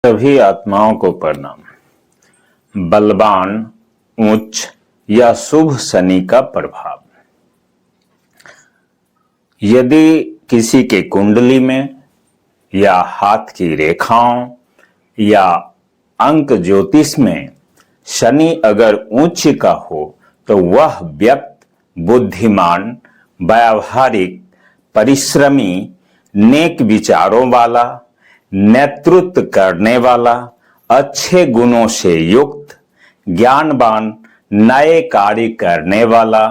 सभी आत्माओं को प्रणाम। बलवान, उच्च या शुभ शनि का प्रभाव। यदि किसी के कुंडली में या हाथ की रेखाओं या अंक ज्योतिष में शनि अगर उच्च का हो तो वह व्यक्ति बुद्धिमान, व्यावहारिक, परिश्रमी, नेक विचारों वाला, नेतृत्व करने वाला, अच्छे गुणों से युक्त, ज्ञानवान, नए कार्य करने वाला,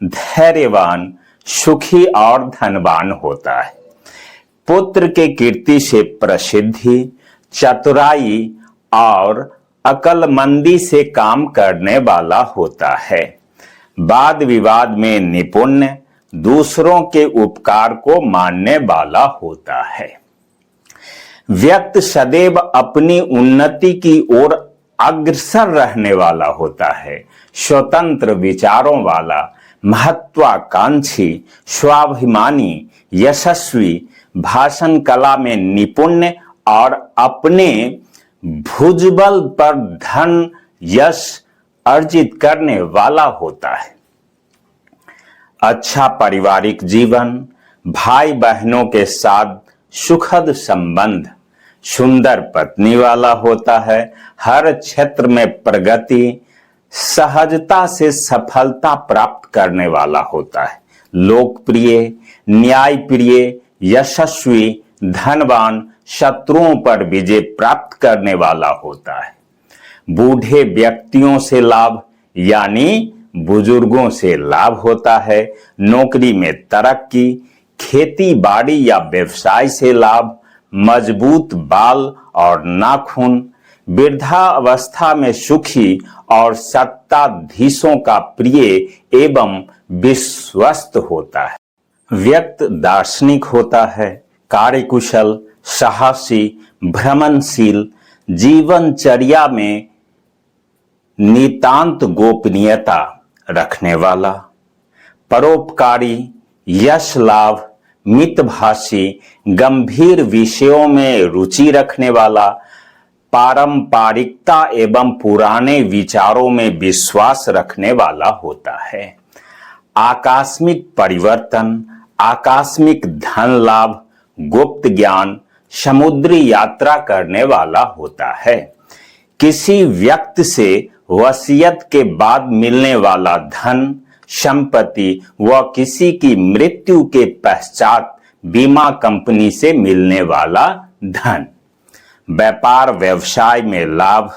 धैर्यवान, सुखी और धनवान होता है। पुत्र के कीर्ति से प्रसिद्धि, चतुराई और अक्लमंदी से काम करने वाला होता है। वाद विवाद में निपुण, दूसरों के उपकार को मानने वाला होता है। व्यक्ति सदैव अपनी उन्नति की ओर अग्रसर रहने वाला होता है। स्वतंत्र विचारों वाला, महत्वाकांक्षी, स्वाभिमानी, यशस्वी, भाषण कला में निपुण और अपने भुजबल पर धन यश अर्जित करने वाला होता है। अच्छा पारिवारिक जीवन, भाई बहनों के साथ सुखद संबंध, सुंदर पत्नी वाला होता है। हर क्षेत्र में प्रगति, सहजता से सफलता प्राप्त करने वाला होता है। लोकप्रिय, न्यायप्रिय, यशस्वी, धनवान, शत्रुओं पर विजय प्राप्त करने वाला होता है। बूढ़े व्यक्तियों से लाभ यानी बुजुर्गों से लाभ होता है। नौकरी में तरक्की, खेती बाड़ी या व्यवसाय से लाभ, मजबूत बाल और नाखून, वृद्धावस्था में सुखी और सत्ताधीशों का प्रिय एवं विश्वस्त होता है। व्यक्ति दार्शनिक होता है, कार्यकुशल, साहसी, भ्रमणशील, जीवनचर्या में नितांत गोपनीयता रखने वाला, परोपकारी, यश लाभ, मितभाषी, गंभीर विषयों में रुचि रखने वाला, पारंपरिकता एवं पुराने विचारों में विश्वास रखने वाला होता है। आकस्मिक परिवर्तन, आकस्मिक धन लाभ, गुप्त ज्ञान, समुद्री यात्रा करने वाला होता है। किसी व्यक्ति से वसीयत के बाद मिलने वाला धन, संपत्ति व किसी की मृत्यु के पश्चात बीमा कंपनी से मिलने वाला धन, व्यापार व्यवसाय में लाभ,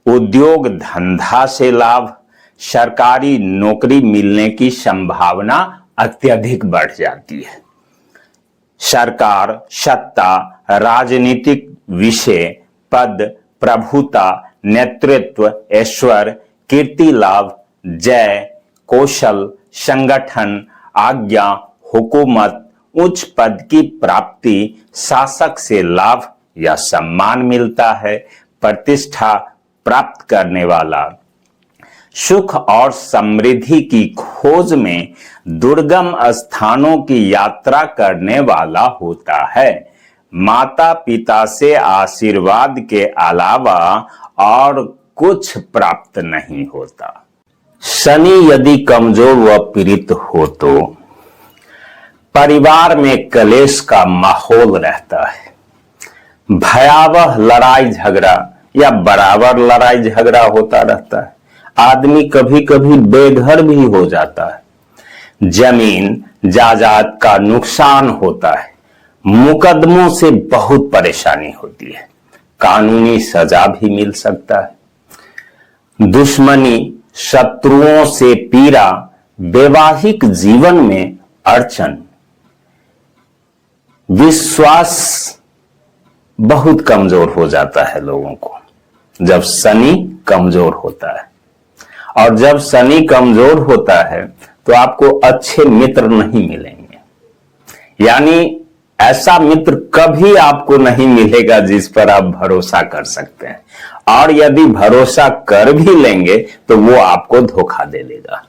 उद्योग धंधा से लाभ, सरकारी नौकरी मिलने की संभावना अत्यधिक बढ़ जाती है। सरकार, सत्ता, राजनीतिक विषय, पद, प्रभुता, नेतृत्व, ऐश्वर्य, कीर्ति लाभ, जय, कौशल, संगठन, आज्ञा, हुकूमत, उच्च पद की प्राप्ति, शासक से लाभ या सम्मान मिलता है। प्रतिष्ठा प्राप्त करने वाला, सुख और समृद्धि की खोज में दुर्गम स्थानों की यात्रा करने वाला होता है। माता पिता से आशीर्वाद के अलावा और कुछ प्राप्त नहीं होता। शनि यदि कमजोर व पीड़ित हो तो परिवार में क्लेश का माहौल रहता है। भयावह लड़ाई झगड़ा या बराबर लड़ाई झगड़ा होता रहता है। आदमी कभी कभी बेघर भी हो जाता है। जमीन जायदाद का नुकसान होता है। मुकदमों से बहुत परेशानी होती है। कानूनी सजा भी मिल सकता है। दुश्मनी, शत्रुओं से पीड़ा, वैवाहिक जीवन में अड़चन, विश्वास बहुत कमजोर हो जाता है लोगों को जब शनि कमजोर होता है। और जब शनि कमजोर होता है तो आपको अच्छे मित्र नहीं मिलेंगे। यानी ऐसा मित्र कभी आपको नहीं मिलेगा जिस पर आप भरोसा कर सकते हैं। और यदि भरोसा कर भी लेंगे तो वो आपको धोखा दे देगा।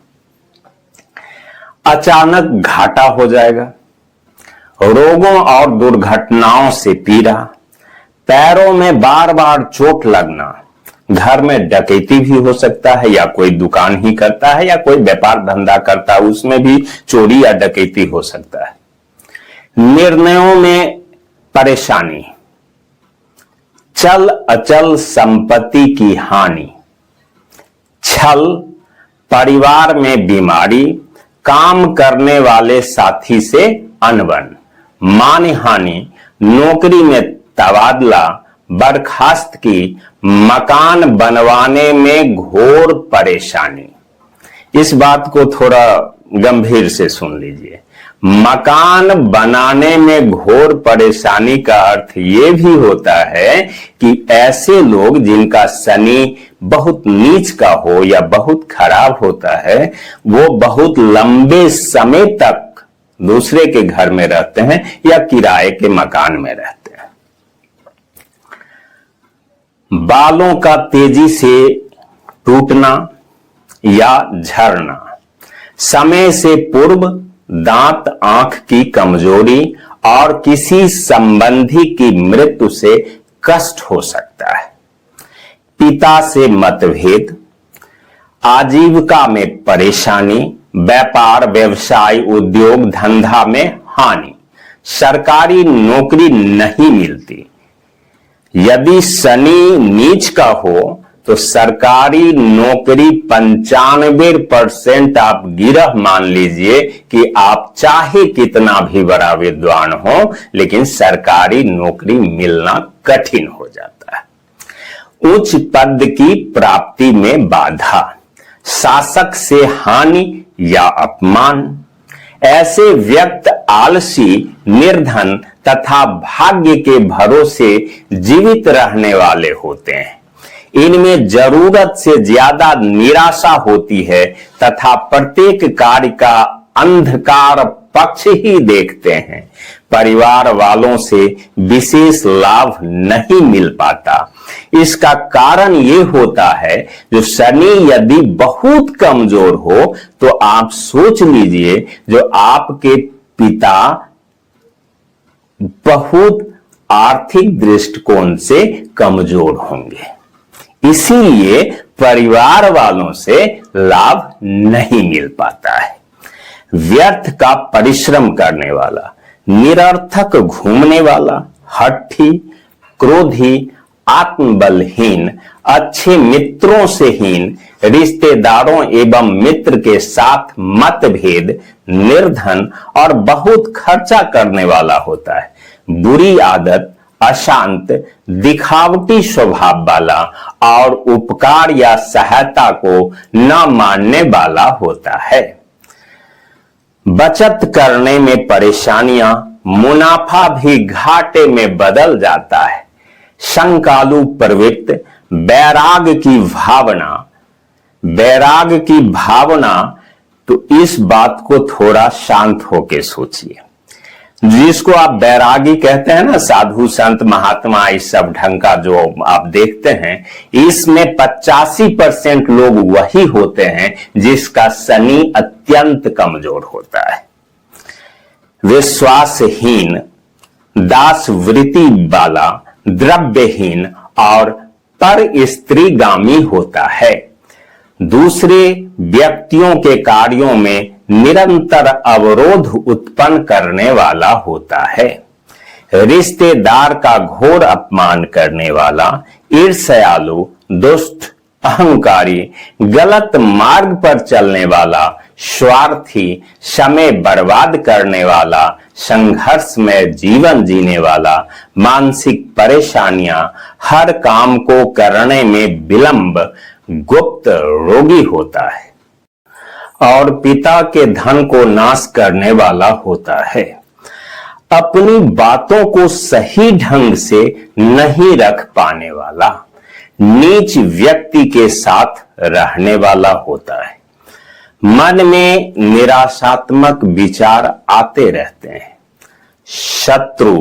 अचानक घाटा हो जाएगा। रोगों और दुर्घटनाओं से पीड़ा, पैरों में बार बार चोट लगना, घर में डकैती भी हो सकता है, या कोई दुकान ही करता है या कोई व्यापार धंधा करता है उसमें भी चोरी या डकैती हो सकता है। निर्णयों में परेशानी, चल अचल संपत्ति की हानि, छल, परिवार में बीमारी, काम करने वाले साथी से अनबन, मानहानि, नौकरी में तबादला, बर्खास्त की, मकान बनवाने में घोर परेशानी। इस बात को थोड़ा गंभीर से सुन लीजिए। मकान बनाने में घोर परेशानी का अर्थ यह भी होता है कि ऐसे लोग जिनका शनि बहुत नीच का हो या बहुत खराब होता है, वो बहुत लंबे समय तक दूसरे के घर में रहते हैं या किराए के मकान में रहते हैं। बालों का तेजी से टूटना या झड़ना, समय से पूर्व दांत आंख की कमजोरी और किसी संबंधी की मृत्यु से कष्ट हो सकता है। पिता से मतभेद, आजीविका में परेशानी, व्यापार व्यवसाय उद्योग धंधा में हानि, सरकारी नौकरी नहीं मिलती। यदि शनि नीच का हो तो सरकारी नौकरी 95% आप गिरह मान लीजिए कि आप चाहे कितना भी बड़ा विद्वान हो, लेकिन सरकारी नौकरी मिलना कठिन हो जाता है। उच्च पद की प्राप्ति में बाधा, शासक से हानि या अपमान, ऐसे व्यक्ति आलसी, निर्धन तथा भाग्य के भरोसे जीवित रहने वाले होते हैं। इनमें जरूरत से ज्यादा निराशा होती है तथा प्रत्येक कार्य का अंधकार पक्ष ही देखते हैं। परिवार वालों से विशेष लाभ नहीं मिल पाता। इसका कारण यह होता है, जो शनि यदि बहुत कमजोर हो तो आप सोच लीजिए जो आपके पिता बहुत आर्थिक दृष्टिकोण से कमजोर होंगे, इसीलिए परिवार वालों से लाभ नहीं मिल पाता है। व्यर्थ का परिश्रम करने वाला, निरर्थक घूमने वाला, हठी, क्रोधी, आत्मबलहीन, अच्छे मित्रों से हीन, रिश्तेदारों एवं मित्र के साथ मतभेद, निर्धन और बहुत खर्चा करने वाला होता है। बुरी आदत, अशांत, दिखावटी स्वभाव वाला और उपकार या सहायता को न मानने वाला होता है। बचत करने में परेशानियां, मुनाफा भी घाटे में बदल जाता है। शंकालु प्रवृत्ति, वैराग की भावना, तो इस बात को थोड़ा शांत होकर सोचिए। जिसको आप बैरागी कहते हैं ना, साधु संत महात्मा इस सब ढंग का जो आप देखते हैं, इसमें 85% लोग वही होते हैं जिसका शनि अत्यंत कमजोर होता है। विश्वासहीन, दासवृत्ति वाला, द्रव्यहीन और पर स्त्रीगामी होता है। दूसरे व्यक्तियों के कार्यों में निरंतर अवरोध उत्पन्न करने वाला होता है। रिश्तेदार का घोर अपमान करने वाला, ईर्ष्यालु, दुष्ट, अहंकारी, गलत मार्ग पर चलने वाला, स्वार्थी, समय बर्बाद करने वाला, संघर्ष में जीवन जीने वाला, मानसिक परेशानियां, हर काम को करने में विलंब, गुप्त रोगी होता है और पिता के धन को नाश करने वाला होता है। अपनी बातों को सही ढंग से नहीं रख पाने वाला, नीच व्यक्ति के साथ रहने वाला होता है। मन में निराशात्मक विचार आते रहते हैं। शत्रु,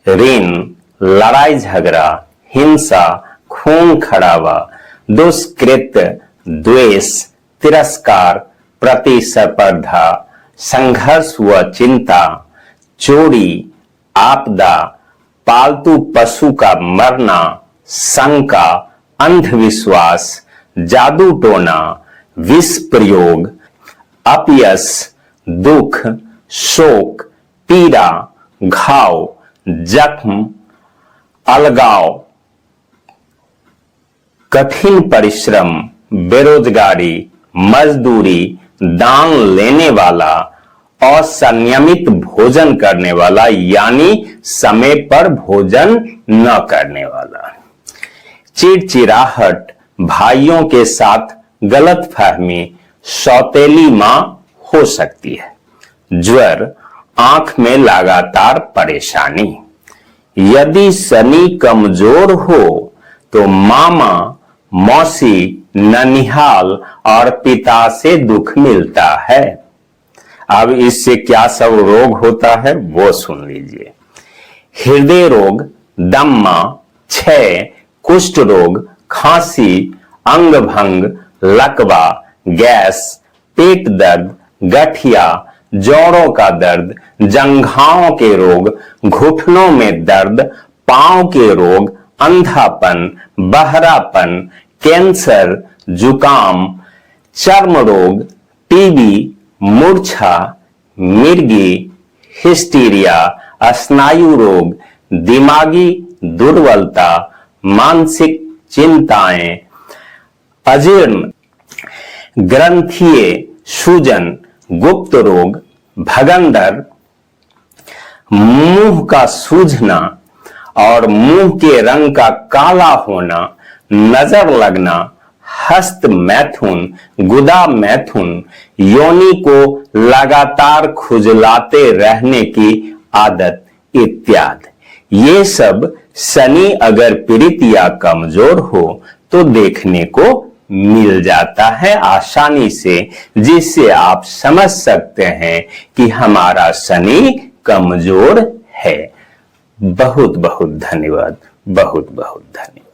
ऋण, लड़ाई झगड़ा, हिंसा, खून खराबा, दुष्कृत्य, द्वेष, तिरस्कार, प्रतिस्पर्धा, संघर्ष व चिंता, चोरी, आपदा, पालतू पशु का मरना, शंका, अंधविश्वास, जादू टोना, विष प्रयोग, अपयश, दुख, शोक, पीड़ा, घाव, जख्म, अलगाव, कठिन परिश्रम, बेरोजगारी, मजदूरी, दान लेने वाला, असंयमित भोजन करने वाला यानी समय पर भोजन न करने वाला, चिड़चिड़ाहट, भाइयों के साथ गलतफहमी, सौतेली मां हो सकती है, ज्वर, आंख में लगातार परेशानी। यदि शनि कमजोर हो तो मामा, मौसी, ननिहाल और पिता से दुख मिलता है। अब इससे क्या सब रोग होता है वो सुन लीजिए। हृदय रोग, दम्मा, क्षय, कुष्ठ रोग, खांसी, अंग भंग, लकवा, गैस, पेट दर्द, गठिया, जोड़ों का दर्द, जंघाओं के रोग, घुटनों में दर्द, पांव के रोग, अंधापन, बहरापन, कैंसर, जुकाम, चर्म रोग, टीबी, मूर्छा, मिर्गी, हिस्टीरिया, स्नायु रोग, दिमागी दुर्बलता, मानसिक चिंताएं, अजीर्ण, ग्रंथीय सूजन, गुप्त रोग, भगंदर, मुंह का सूजना और मुंह के रंग का काला होना, नजर लगना, हस्त मैथुन, गुदा मैथुन, योनि को लगातार खुजलाते रहने की आदत इत्यादि। ये सब शनि अगर पीड़ित या कमजोर हो तो देखने को मिल जाता है आसानी से, जिससे आप समझ सकते हैं कि हमारा शनि कमजोर है। बहुत बहुत धन्यवाद, बहुत बहुत धन्यवाद।